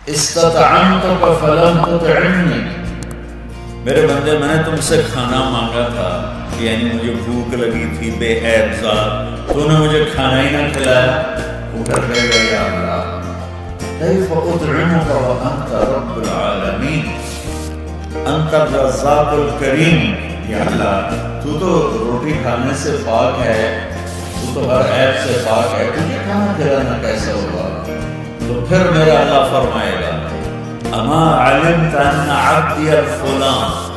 استطعمتک film تطعمنی، میرے بندے میں نے تم سے کھانا مانگا تھا، یعنی مجھے بھوک لگی تھی بے عیب ذات، تو نے مجھے کھانا ہی نہ کھلایا۔ وہ کر رہے گا یا اللہ کیف اطعمک وانت رب العالمین، انت الرزاق الکریم، یا اللہ تو تو روٹی کھانے سے پاک ہے، تو تو ہر عیب سے پاک ہے، تجھے کھانا کھلانا کیسے ہوگا؟ تو پھر میرا اللہ فرمائے گا اما علمت ان عبدی الفلان،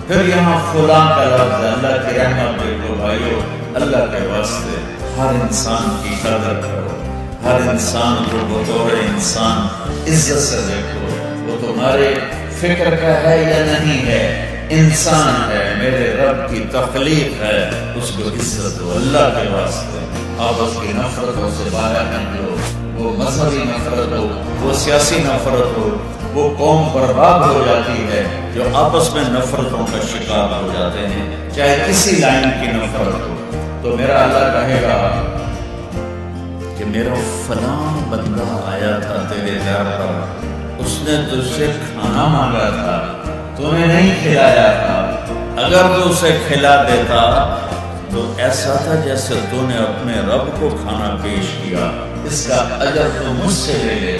پھر یہاں فلاں کا لفظ ہے۔ اللہ کی رحمت دیکھو بھائیو، اللہ کے واسطے ہر انسان کی قدر کرو، ہر انسان کو بطور انسان عزت سے دیکھو، وہ تمہارے فکر کا ہے یا نہیں ہے، انسان ہے، میرے رب کی تخلیق ہے، اس کو عزت دو اللہ کے واسطے۔ آپس کی نفرتوں سے باہر نکلو، وہ مذہبی نفرت ہو، وہ سیاسی نفرت ہو، وہ قوم برباد ہو جاتی ہے جو آپس میں نفرتوں کا شکار ہو جاتے ہیں، چاہے کسی لائن کی نفرت ہو۔ تو میرا اللہ کہے گا کہ میرا فلاں بندہ آیا تھا تیرے گھر پر، اس نے تجھ سے کھانا مانگا تھا، تو نے نہیں کھلایا تھا، اگر تو اسے کھلا دیتا تو ایسا تھا جیسے تو نے اپنے رب کو کھانا پیش کیا، اس کا اجر تو مجھ سے لے لے۔